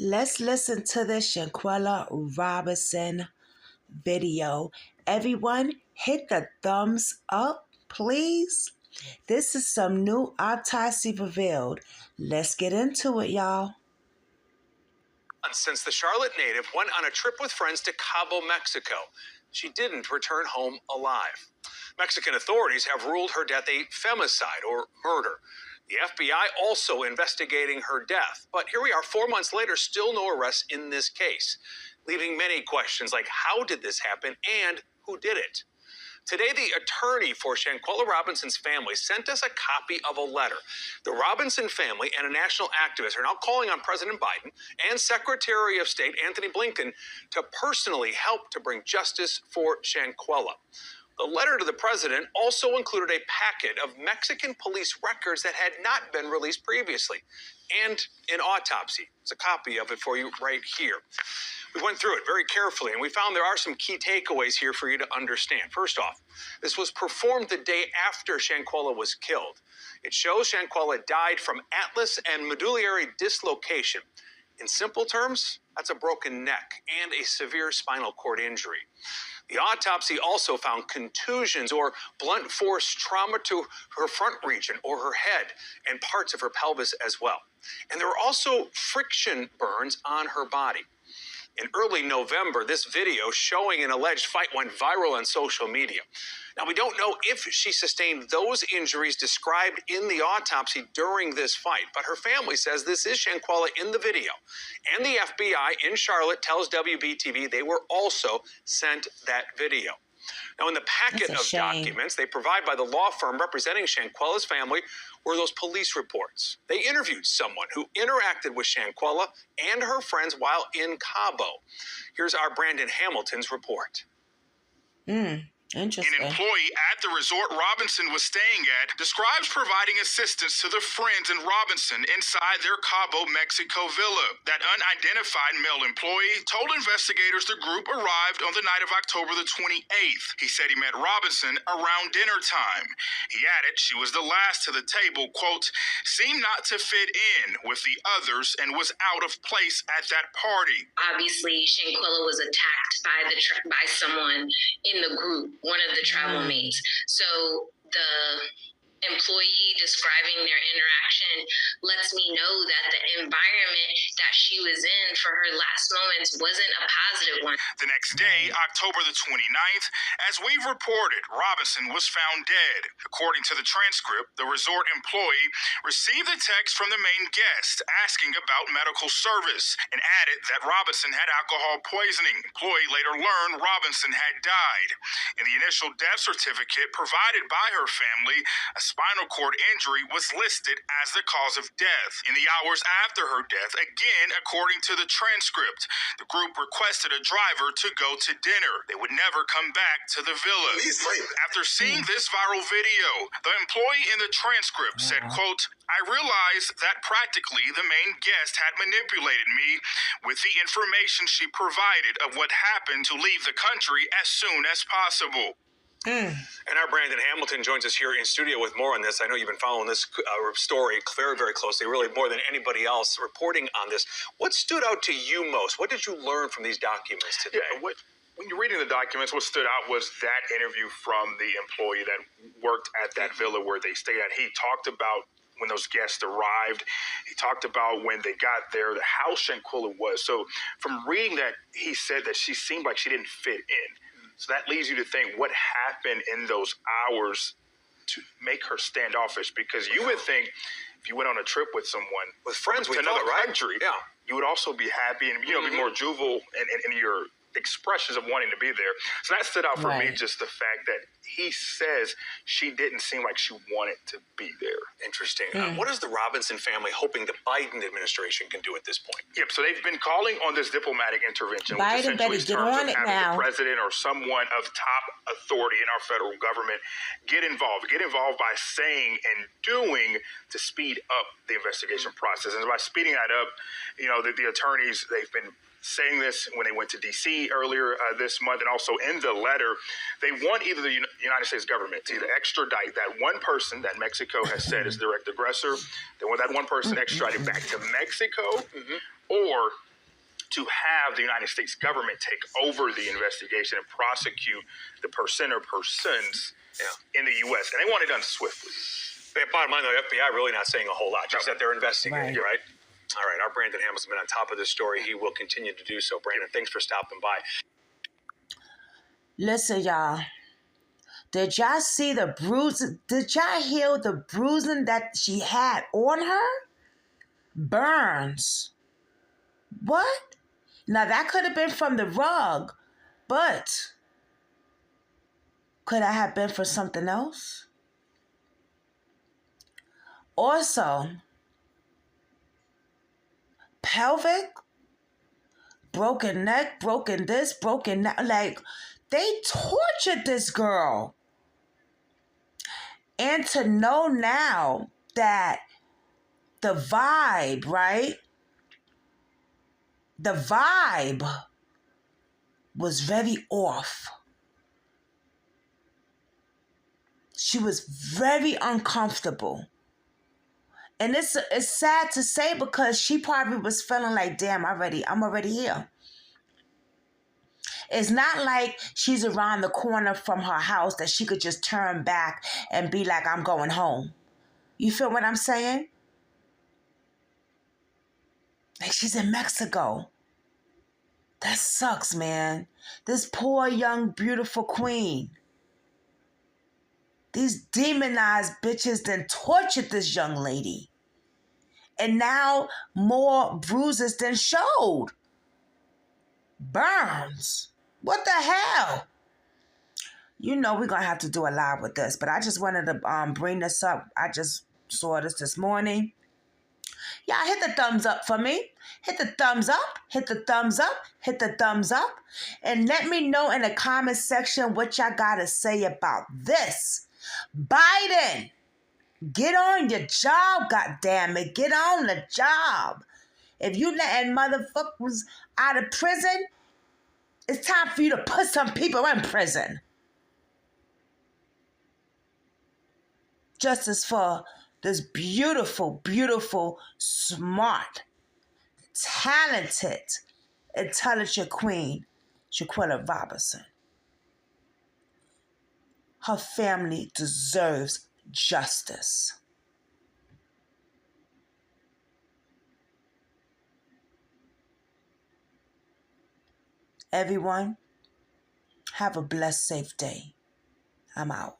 Let's listen to the Shaquella Robinson video. Everyone, hit the thumbs up, please. This is some new autopsy revealed. Let's get into it, y'all. Since the Charlotte native went on a trip with friends to Cabo, Mexico, she didn't return home alive. Mexican authorities have ruled her death a femicide or murder. The FBI also investigating her death. But here we are 4 months later, still no arrests in this case, leaving many questions like how did this happen and who did it? Today, the attorney for Shaquella Robinson's family sent us a copy of a letter. The Robinson family and a national activist are now calling on President Biden and Secretary of State Antony Blinken to personally help to bring justice for Shaquella. The letter to the president also included a packet of Mexican police records that had not been released previously, and an autopsy. There's a copy of it for you right here. We went through it very carefully, and we found there are some key takeaways here for you to understand. First off, this was performed the day after Shaquella was killed. It shows Shaquella died from atlas and medullary dislocation. In simple terms, that's a broken neck and a severe spinal cord injury. The autopsy also found contusions or blunt force trauma to her front region or her head and parts of her pelvis as well. And there were also friction burns on her body. In early November, this video showing an alleged fight went viral on social media. Now, we don't know if she sustained those injuries described in the autopsy during this fight, but her family says this is Shaquella in the video. And the FBI in Charlotte tells WBTV they were also sent that video. Now, in the packet of documents they provide by the law firm representing Shaquella's family were those police reports. They interviewed someone who interacted with Shaquella and her friends while in Cabo. Here's our Brandon Hamilton's report. Interesting. An employee at the resort Robinson was staying at describes providing assistance to the friends in Robinson inside their Cabo, Mexico villa. That unidentified male employee told investigators the group arrived on the night of October the 28th. He said he met Robinson around dinner time. He added she was the last to the table, quote, seemed not to fit in with the others and was out of place at that party. Obviously, Shaquella was attacked by someone in the group, one of the travel mates. So the employee describing their interaction lets me know that the environment that she was in for her last moments wasn't a positive one. The next day, October the 29th, as we've reported, Robinson was found dead. According to the transcript, the resort employee received a text from the main guest asking about medical service and added that Robinson had alcohol poisoning. Employee later learned Robinson had died. In the initial death certificate provided by her family, a spinal cord injury was listed as the cause of death. In the hours after her death, again, according to the transcript, the group requested a driver to go to dinner. They would never come back to the villa. After seeing this viral video, the employee in the transcript said, quote, I realized that practically the main guest had manipulated me with the information she provided of what happened to leave the country as soon as possible. And our Brandon Hamilton joins us here in studio with more on this. I know you've been following this story very, very closely, really more than anybody else reporting on this. What stood out to you most? What did you learn from these documents today? Yeah, when you're reading the documents, what stood out was that interview from the employee that worked at that villa where they stayed at. He talked about when those guests arrived. He talked about when they got there, how Shaquella was. So from reading that, he said that she seemed like she didn't fit in. So that leads you to think what happened in those hours to make her standoffish, because you would think if you went on a trip with someone, with friends, to another country, you would also be happy and be more juvenile in your expressions of wanting to be there. So that stood out for me, just the fact that he says she didn't seem like she wanted to be there. Interesting. What is the Robinson family hoping the Biden administration can do at this point? Yep, so they've been calling on this diplomatic intervention, Biden better get on it now. The president or someone of top authority in our federal government get involved by saying and doing to speed up the investigation process. And by speeding that up, the attorneys, they've been saying this when they went to D.C. earlier this month, and also in the letter, they want either the United States government to either extradite that one person that Mexico has said is direct aggressor, they want that one person extradited back to Mexico, or to have the United States government take over the investigation and prosecute the person or persons in the U.S. And they want it done swiftly. Bottom line, the FBI really not saying a whole lot, just that they're investigating, right? All right, our Brandon Hamill's been on top of this story. He will continue to do so. Brandon, thanks for stopping by. Listen, y'all. Did y'all see the bruises? Did y'all hear the bruising that she had on her? Burns. What? Now, that could have been from the rug, but could that have been for something else? Also, pelvic, broken neck, broken this, broken that. Like, they tortured this girl. And to know now that the vibe, right? The vibe was very off. She was very uncomfortable. And it's sad to say because she probably was feeling like, damn, I'm already here. It's not like she's around the corner from her house that she could just turn back and be like, I'm going home. You feel what I'm saying? Like she's in Mexico. That sucks, man. This poor, young, beautiful queen. These demonized bitches then tortured this young lady. And now more bruises than showed. Burns. What the hell? You know we're going to have to do a live with this, but I just wanted to bring this up. I just saw this morning. Y'all hit the thumbs up for me. Hit the thumbs up, hit the thumbs up, hit the thumbs up. And let me know in the comment section what y'all got to say about this. Biden, get on your job, goddammit. Get on the job. If you letting motherfuckers out of prison, it's time for you to put some people in prison. Justice for this beautiful, beautiful, smart, talented, intelligent queen, Shaquella Robinson. Her family deserves justice. Everyone, have a blessed, safe day. I'm out.